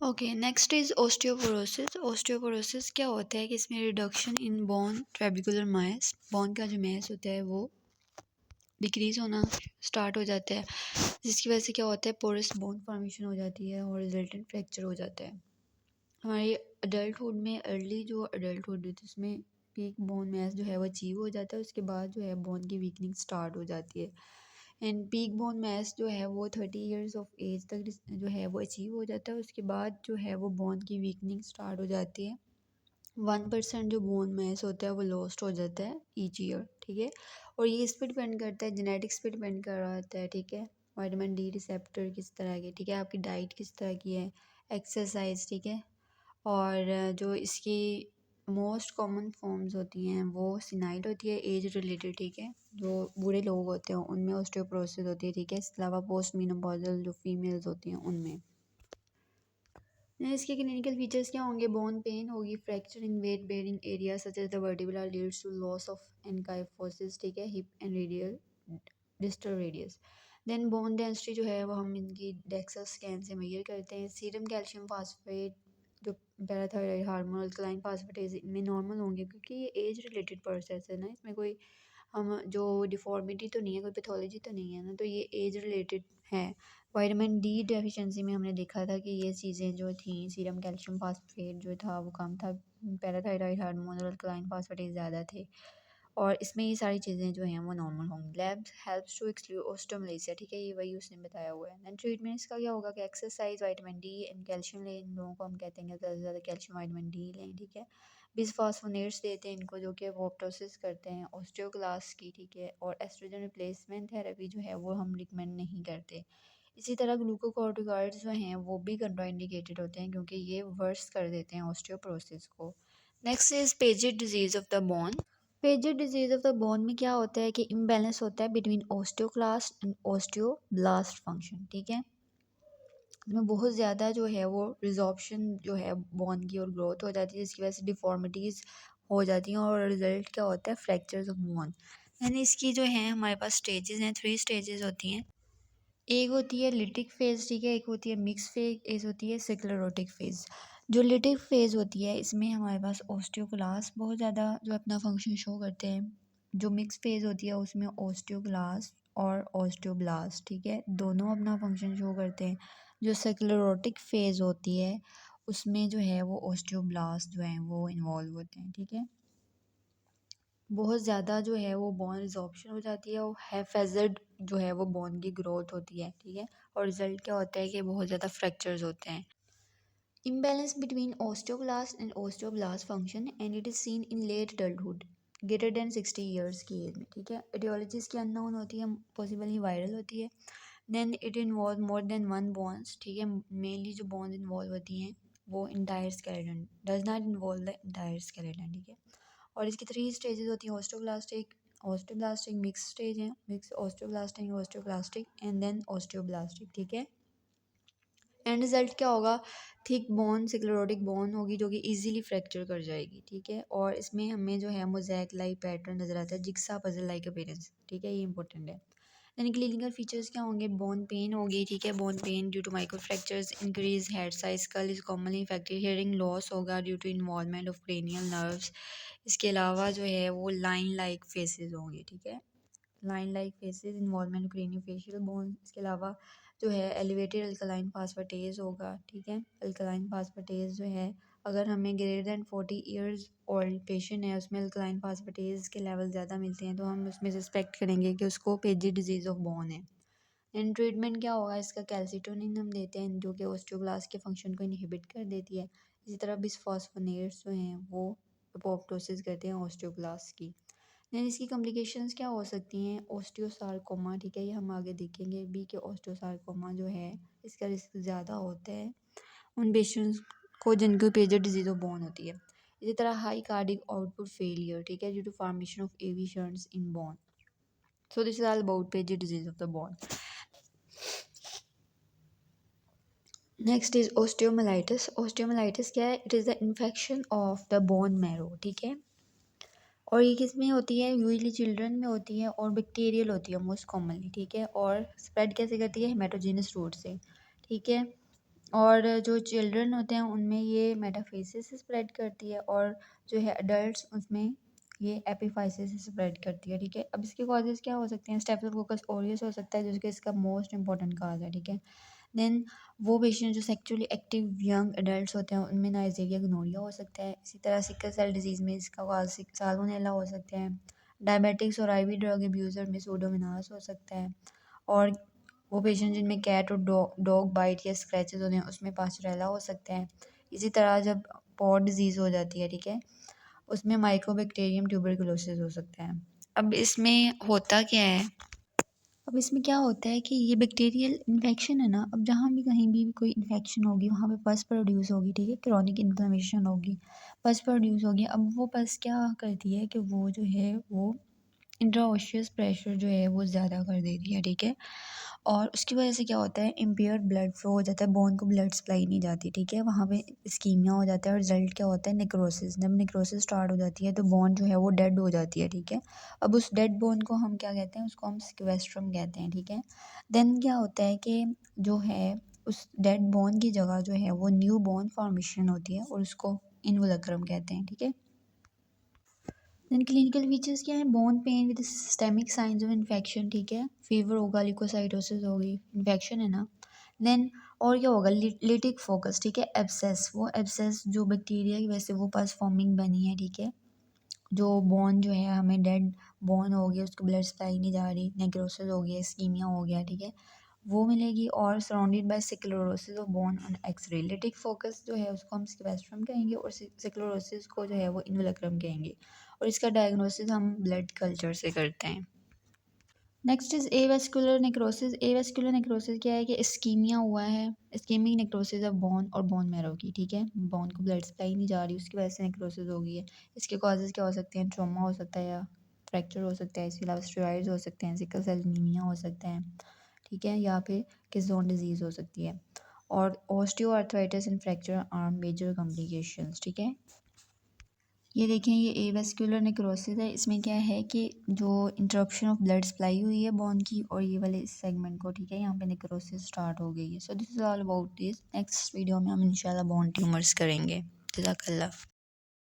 Okay, next is osteoporosis. Osteoporosis क्या होता है कि इसमें reduction in bone trabecular mass, bone का जो मास होता है वो डिक्रीज़ होना स्टार्ट हो जाता है, जिसकी वजह से क्या होता है, पोरस बोन फॉर्मेशन हो जाती है और रिजल्टेंट फ्रैक्चर हो जाता है। हमारी अडल्टहुड में, अर्ली जो अडल्टहुड है उसमें पीक बोन मास जो है वो अचीव हो जाता है, उसके बाद जो है बोन की वीकनिंग स्टार्ट हो जाती है। एंड पीक बोन मास जो है वो 30 ईयर्स ऑफ एज तक जो है वो अचीव हो जाता है, उसके बाद जो है वो बोन की वीकनिंग स्टार्ट हो जाती है। 1% जो बोन मास होता है वो लॉस्ट हो जाता है ईच ईयर, ठीक है। और ये इस पर डिपेंड करता है, जेनेटिक्स पे डिपेंड कर रहा होता है, ठीक है। विटामिन डी रिसेप्टर किस तरह के, ठीक है, आपकी डाइट किस तरह की है, एक्सरसाइज, ठीक है। और जो इसकी मोस्ट कॉमन फॉर्म्स होती हैं वो सिनाइड होती है, एज रिलेटेड, ठीक है। जो बूढ़े लोग होते हैं उनमें ऑस्टियोपोरोसिस होती है, ठीक है। इसके अलावा पोस्ट मेनोपॉजल जो फीमेल्स होती हैं उनमें। इसके क्लिनिकल फीचर्स क्या होंगे, बोन पेन होगी, fracture in weight bearing area such as the vertebra leads to loss of एनकाइफोसिस, ठीक है, hip and radial distal radius. Then bone density जो है वो हम इनकी डेक्सा स्कैन से मेजर करते हैं। सीरम कैल्शियम फास्फेट, जो पैराथायरॉइड हार्मोन, अल्कलाइन फास्फेटेज इनमें नॉर्मल होंगे, क्योंकि ये एज रिलेटेड प्रोसेस है ना, इसमें कोई हम जो डिफॉर्मिटी तो नहीं है, कोई पैथोलॉजी तो नहीं है ना, तो ये एज रिलेटेड है। विटामिन डी डेफिशिएंसी में हमने देखा था कि ये चीज़ें जो थी, सीरम कैल्शियम फास्फेट जो था वो कम था, पैराथायरॉइड हार्मोन और अल्कलाइन फास्फेटेज ज़्यादा थे, और इसमें ये सारी चीज़ें जो हैं वो नॉर्मल होंगी। लैब्स हेल्प्स टू एक्सक्लूड ओस्टोमलेसिया, ठीक है, ये वही उसने बताया हुआ है। देन ट्रीटमेंट इसका क्या होगा कि exercise, vitamin D and calcium लें, इन लोगों को हम कहते हैं कि ज़्यादा से ज़्यादा कैल्शियम विटामिन डी लें, ठीक है। बिसफॉस्फोनेट्स देते हैं इनको, जो कि एपोप्टोसिस करते हैं ओस्टियोक्लास्ट की, ठीक है। और एस्ट्रोजन रिप्लेसमेंट थेरेपी जो है वो हम रिकमेंड नहीं करते। इसी तरह ग्लूकोकॉर्टिकॉइड्स जो हैं वो भी कंट्राइंडिकेटेड होते हैं, क्योंकि ये वर्स कर देते हैं ऑस्टियोपोरोसिस को। Next is Paget's disease of the bone. Paget's disease of the bone में क्या होता है कि इम्बैलेंस होता है between osteoclast and osteoblast function, ठीक है। इसमें बहुत ज़्यादा जो है वो रिजॉर्प्शन जो है बोन की और ग्रोथ हो जाती है, जिसकी वजह से डिफॉर्मिटीज़ हो जाती हैं और रिजल्ट क्या होता है, फ्रैक्चर्स ऑफ बोन। यानी इसकी जो है हमारे पास स्टेजेस हैं, 3 स्टेजेस होती हैं। एक होती है लिटिक फेज़, ठीक है, एक होती है मिक्स फेज़, एक होती है स्क्लेरोटिक फेज़। जो लिटिक फेज़ होती है इसमें हमारे पास ओस्टियोक्लास्ट बहुत ज़्यादा जो अपना फंक्शन शो करते हैं। जो मिक्स फेज़ होती है उसमें ओस्टियोक्लास्ट और ओस्टियोब्लास्ट, ठीक है, दोनों अपना फंक्शन शो करते हैं। जो स्क्लेरोटिक फेज़ होती है उसमें जो है वो ओस्टियोब्लास्ट जो हैं वो इन्वॉल्व होते हैं, ठीक है। बहुत ज़्यादा जो है वो बोन रिजॉर्प्शन हो जाती है और हैफेज़र्ड जो है वो बोन की ग्रोथ होती है, ठीक है। और रिजल्ट क्या होता है कि बहुत ज़्यादा फ्रैक्चर्स होते हैं। Imbalance between osteoclast and osteoblast function and it is seen in late adulthood greater than 60 years की एज में, ठीक है। एटियोलॉजीज की अननोन होती है, पॉसिबली वायरल होती है। Then it involve more than one bones, ठीक है। मेनली जो बोन्स इन्वॉल्व होती हैं वो entire skeleton, does not involve the entire skeleton, ठीक है। और इसकी 3 स्टेजेस होती हैं, ओस्टोब्लास्टिक, ओस्टोब्लास्टिक मिक्स स्टेज है, mix osteoblastic, osteoblastic and then osteoblastic, ठीक है। एंड रिजल्ट क्या होगा, थिक बोन, स्क्लेरोटिक बोन होगी जो कि इजीली फ्रैक्चर कर जाएगी, ठीक है। और इसमें हमें जो है मोज़ैक लाइक पैटर्न नजर आता है, जिक्सा पजल लाइक अपीयरेंस, ठीक है, ये इंपॉर्टेंट है। यानी क्लिनिकल फीचर्स क्या होंगे, बोन पेन होगी, ठीक है, bone pain due to micro fractures, increase head size, skull is commonly affected, hearing loss होगा due to involvement of cranial nerves. इसके अलावा जो है वो लाइन लाइक फेसेस होंगे, ठीक है, line like faces, involvement craniofacial bone. इसके अलावा जो है एलिवेटेड अल्कलाइन फास्फेटेज होगा, ठीक है। अल्कलाइन फास्फेटेज जो है, अगर हमें greater than 40 years old patient है उसमें अल्कलाइन फास्फेटेज के लेवल ज़्यादा मिलते हैं, तो हम उसमें सस्पेक्ट करेंगे कि उसको पेजेड डिजीज़ ऑफ बोन है। एंड ट्रीटमेंट क्या होगा इसका, कैल्सिटोनिन हम देते हैं जो कि ओस्टियोब्लास्ट के फंक्शन को इनहिबिट कर देती है। इसी तरह बिसफॉस्फोनेट्स जो हैं वो एपोप्टोसिस करते हैं ओस्टियोब्लास्ट की। देन इसकी कॉम्प्लिकेशंस क्या हो सकती हैं, ओस्टियोसार्कोमा, ठीक है, ये हम आगे देखेंगे भी कि ओस्टियोसार्कोमा जो है इसका रिस्क ज़्यादा होता है उन पेशेंट्स को जिनको पेजेड डिजीज ऑफ बोन होती है। इसी तरह हाई कार्डिक आउटपुट फेलियर, ठीक है, due to formation of AV shunts in bone. So this is all about Paget's disease of the bone. Next is osteomyelitis. Osteomyelitis क्या है, it is the infection of the bone marrow, ठीक है। और ये किस में होती है, यूजली चिल्ड्रन में होती है और बैक्टीरियल होती है मोस्ट कॉमनली, ठीक है। और स्प्रेड कैसे करती है, हेमाटोजेनस रूट से, ठीक है। और जो चिल्ड्रन होते हैं उनमें ये मेटाफेसिस से स्प्रेड करती है, और जो है अडल्ट्स उसमें ये एपिफाइसिस से स्प्रेड करती है, ठीक है। अब इसके कॉजेज़ क्या हो सकते हैं? स्टेफिलोकोकस ऑरियस हो सकता है, जिसके इसका मोस्ट इंपॉर्टेंट काज है, ठीक है। देन वो पेशेंट जो सेक्चुअली एक्टिव यंग एडल्ट्स होते हैं उनमें नाइजीरिया गोनोरिया हो सकता है। इसी तरह सिकल सेल डिजीज़ में इसका काज साल्मोनेला हो सकता है। डायबिटिक्स और आईवी ड्रग अब्यूज़र में सूडोमोनास हो सकता है। और वो पेशेंट जिनमें कैट और डॉग बाइट या स्क्रैचेस होते हैं उसमें पास्चरेला हो सकता है। इसी तरह जब पॉट डिजीज़ हो जाती है, ठीक है, उसमें माइकोबैक्टीरियम ट्यूबरकुलोसिस हो सकता है। अब इसमें होता क्या है? अब इसमें क्या होता है कि ये बैक्टीरियल इन्फेक्शन है ना, अब जहाँ भी कहीं भी कोई इन्फेक्शन होगी वहाँ पे पस प्रोड्यूस होगी, ठीक है, क्रॉनिक इन्फ्लेमेशन होगी, पस प्रोड्यूस होगी। अब वो पस क्या करती है कि वो जो है वो इंट्राओशियस प्रेशर जो है वो ज़्यादा कर देती है, ठीक है। और उसकी वजह से क्या होता है, इम्पेयर्ड ब्लड फ्लो हो जाता है, बोन को ब्लड सप्लाई नहीं जाती, ठीक है, वहाँ पे इस्कीमिया हो जाता है और रिजल्ट क्या होता है, नेक्रोसिस। जब नेक्रोसिस स्टार्ट हो जाती है तो बोन जो है वो डेड हो जाती है, ठीक है। अब उस डेड बोन को हम क्या कहते हैं, उसको हम स्क्वेस्ट्रम कहते हैं, ठीक है। देन क्या होता है कि जो है उस डेड बोन की जगह जो है वो न्यू बोन फॉर्मेशन होती है और उसको इन्वोलक्रम कहते हैं, ठीक है। देन क्लिनिकल फीचर्स क्या है? Bone pain with systemic science of infection, ठीक है, फीवर होगा, ल्यूकोसाइटोसिस होगी, इन्फेक्शन है ना। देन और क्या होगा? लिटिक फोकस, ठीक है, एब्सेस, वो एब्सेस जो बैक्टीरिया की वजह से वो पास फॉर्मिंग बनी है, ठीक है। जो बोन जो है हमें डेड बोन हो गया, उसको ब्लड सप्लाई नहीं जा रही, नेक्रोसिस हो गया, इस्कीमिया हो गया, ठीक है, वो मिलेगी। और surrounded by sclerosis of bone on X-ray. Lytic focus जो है उसको हम स्क्वेस्ट्रम कहेंगे और सिक्लेरोसिस को जो है वो इन्वोलक्रम कहेंगे। और इसका डायग्नोसिस हम ब्लड कल्चर से करते हैं। Next is avascular necrosis. Avascular necrosis क्या है कि इस्कीमिया हुआ है, इस्कीमिक नेक्रोसिस ऑफ बोन और बोन मैरो की, ठीक है, बोन को ब्लड सप्लाई नहीं जा रही, उसकी वजह से नेक्रोसिस हो गई है। इसके कॉजेज़ क्या हो सकते हैं? ट्रॉमा हो सकता है या फ्रैक्चर हो सकता है, इसके अलावा स्टेरॉइड्स हो सकते हैं, सिकल सेल एनीमिया हो सकता है, ठीक है, या फिर किसोन डिजीज़ हो सकती है। और osteoarthritis and fracture are major complications, ठीक है। ये देखें, ये एवेस्कुलर नेक्रोसिस है। इसमें क्या है कि जो इंटरप्शन ऑफ ब्लड सप्लाई हुई है बोन की, और ये वाले इस सेगमेंट को, ठीक है, यहाँ पे नेक्रोसिस स्टार्ट हो गई है। So this is all about this. Next video में हम इंशाल्लाह बोन ट्यूमर्स करेंगे। जज़ाकल्लाह।